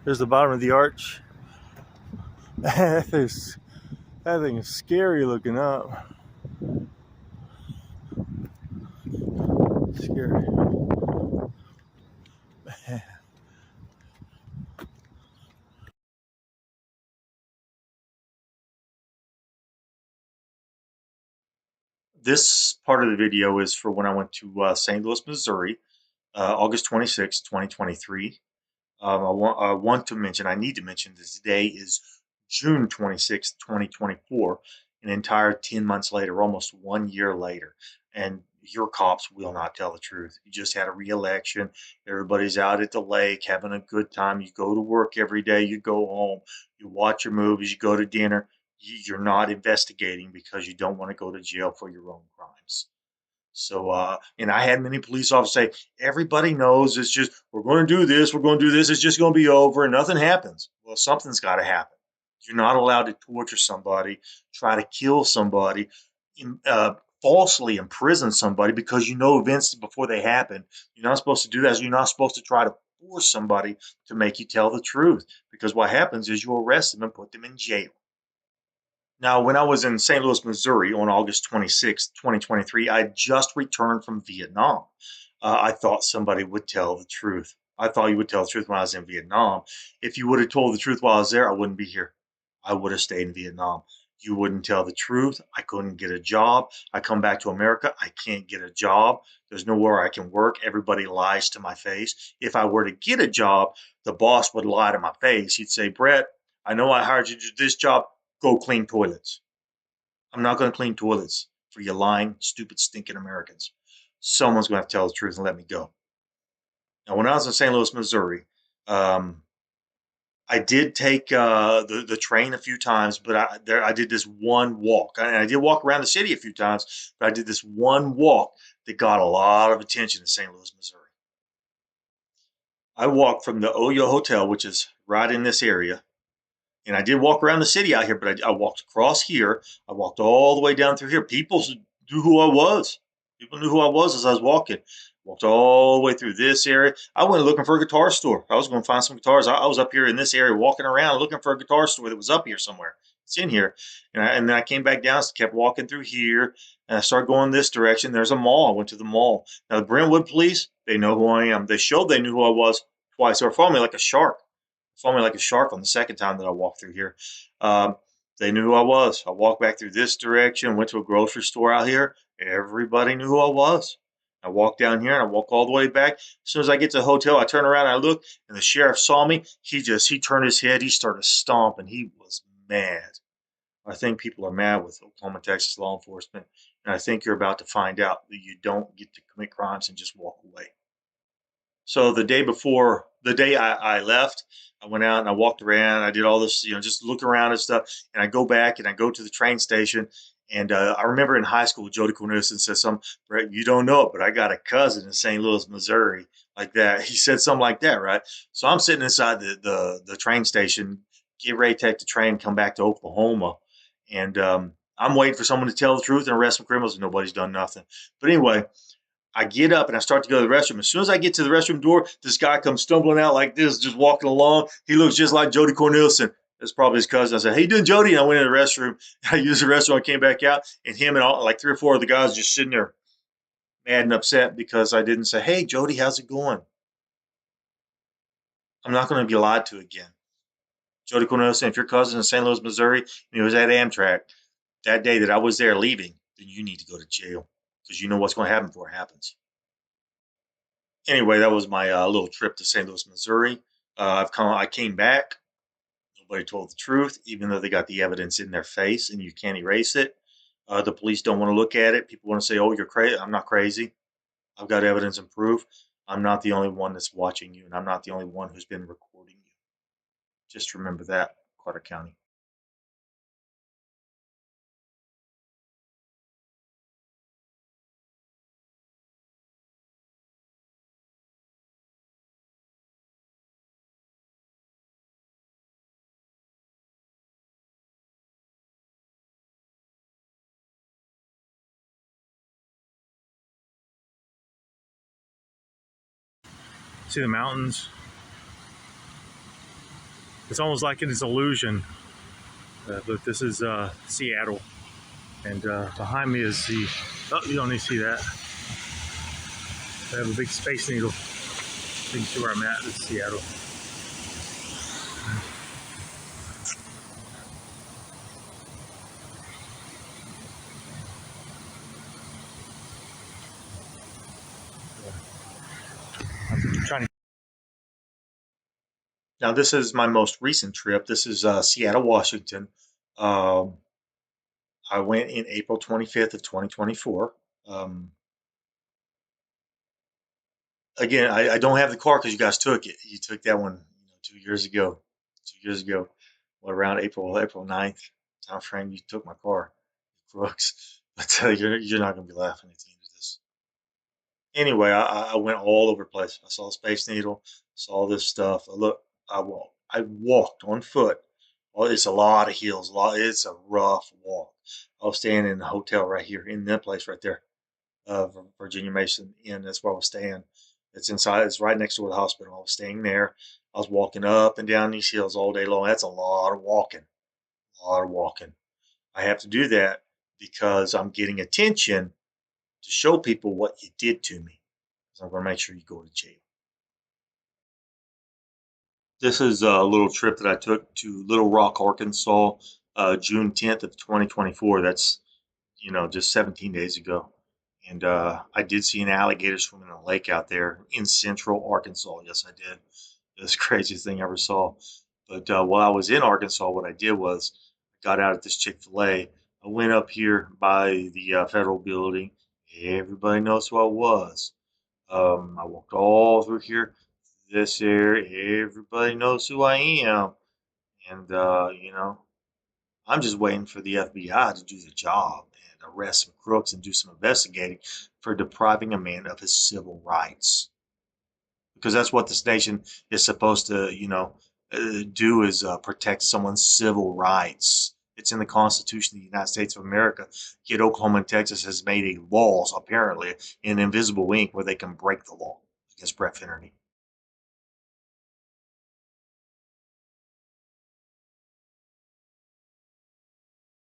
There's the bottom of the arch. that thing is scary looking up. Scary. This part of the video is for when I went to St. Louis, Missouri, August 26, 2023. I want to mention, I need to mention that today is June 26th, 2024, an entire 10 months later, almost 1 year later. And your cops will not tell the truth. You just had a re-election. Everybody's out at the lake having a good time. You go to work every day. You go home. You watch your movies. You go to dinner. You're not investigating because you don't want to go to jail for your own crimes. So, and I had many police officers say, everybody knows it's just, we're going to do this, we're going to do this, it's just going to be over, and nothing happens. Well, something's got to happen. You're not allowed to torture somebody, try to kill somebody, falsely imprison somebody because you know events before they happen. You're not supposed to do that. You're not supposed to try to force somebody to make you tell the truth because what happens is you arrest them and put them in jail. Now, when I was in St. Louis, Missouri on August 26th, 2023, I just returned from Vietnam. I thought somebody would tell the truth. I thought you would tell the truth when I was in Vietnam. If you would have told the truth while I was there, I wouldn't be here. I would have stayed in Vietnam. You wouldn't tell the truth. I couldn't get a job. I come back to America. I can't get a job. There's nowhere I can work. Everybody lies to my face. If I were to get a job, the boss would lie to my face. He'd say, Brett, I know I hired you to do this job. Go clean toilets. I'm not going to clean toilets for you lying, stupid, stinking Americans. Someone's going to have to tell the truth and let me go. Now, when I was in St. Louis, Missouri, um, I did take the train a few times, but I did this one walk. I did walk around the city a few times, but I did this one walk that got a lot of attention in St. Louis, Missouri. I walked from the Oyo Hotel, which is right in this area, and I did walk around the city out here, but I walked across here. I walked all the way down through here. People knew who I was. People knew who I was as I was walking. Walked all the way through this area. I went looking for a guitar store. I was going to find some guitars. I was up here in this area walking around looking for a guitar store that was up here somewhere. It's in here. And then I came back down, kept walking through here, and I started going this direction. There's a mall. I went to the mall. Now, the Brentwood police, they know who I am. They showed they knew who I was twice. They were following me like a shark. Saw me like a shark on the second time that I walked through here. Um, they knew who I was. I walked back through this direction, went to a grocery store out here. Everybody knew who I was. I walked down here and I walk all the way back. As soon as I get to the hotel, I turn around and I look, and the sheriff saw me. He turned his head. He started stomping. He was mad. I think people are mad with Oklahoma, Texas law enforcement, and I think you're about to find out that you don't get to commit crimes and just walk away. So the day before, the day I left, I went out and I walked around. I did all this, just look around and stuff. And I go back and I go to the train station. And I remember in high school, Jody Cornelison said something, Brett, you don't know it, but I got a cousin in St. Louis, Missouri, like that. He said something like that, right? So I'm sitting inside the train station, get ready to take the train, come back to Oklahoma. And I'm waiting for someone to tell the truth and arrest some criminals, and nobody's done nothing. But anyway, I get up and I start to go to the restroom. As soon as I get to the restroom door, this guy comes stumbling out like this, just walking along. He looks just like Jody Cornelison. That's probably his cousin. I said, "Hey, you doing, Jody?" And I went in the restroom. I used the restroom. I came back out, and him and all, like 3 or 4 of the guys just sitting there mad and upset because I didn't say, "Hey, Jody, how's it going?" I'm not going to be lied to again. Jody Cornelison, if your cousin in St. Louis, Missouri, and he was at Amtrak that day that I was there leaving, then you need to go to jail because you know what's going to happen before it happens. Anyway, that was my little trip to St. Louis, Missouri. I came back. Nobody told the truth, even though they got the evidence in their face, and you can't erase it. The police don't want to look at it. People want to say, "Oh, you're crazy." I'm not crazy. I've got evidence and proof. I'm not the only one that's watching you, and I'm not the only one who's been recording you. Just remember that, Carter County. See the mountains? It's almost like it's an illusion. But this is Seattle, and behind me is the. Oh, you don't need to see that. I have a big Space Needle. You can see where I'm at. This is Seattle. I'm trying to. Now, this is my most recent trip. This is Seattle, Washington. Um, I went in April 25th of 2024. Um, Again, I don't have the car because you guys took it. You took that one 2 years ago. 2 years ago, well, around April 9th time frame, you took my car, crooks. But you're not going to be laughing at the end of this. Anyway, I went all over the place. I saw Space Needle, saw this stuff. I walked on foot. Well, it's a lot of hills. It's a rough walk. I was staying in a hotel right here in that place right there, Virginia Mason Inn. That's where I was staying. It's inside. It's right next to the hospital. I was staying there. I was walking up and down these hills all day long. That's a lot of walking. A lot of walking. I have to do that because I'm getting attention to show people what you did to me. So I'm going to make sure you go to jail. This is a little trip that I took to Little Rock, Arkansas, June 10th of 2024. That's, just 17 days ago. And I did see an alligator swimming in a lake out there in central Arkansas. Yes, I did. It was the craziest thing I ever saw. But while I was in Arkansas, what I did was I got out at this Chick-fil-A. I went up here by the federal building. Everybody knows who I was. I walked all through here, this area. Everybody knows who I am. And, I'm just waiting for the FBI to do the job and arrest some crooks and do some investigating for depriving a man of his civil rights. Because that's what this nation is supposed to, do is protect someone's civil rights. It's in the Constitution of the United States of America. Yet Oklahoma and Texas has made a laws, apparently, in invisible ink where they can break the law against Brett Finnerty.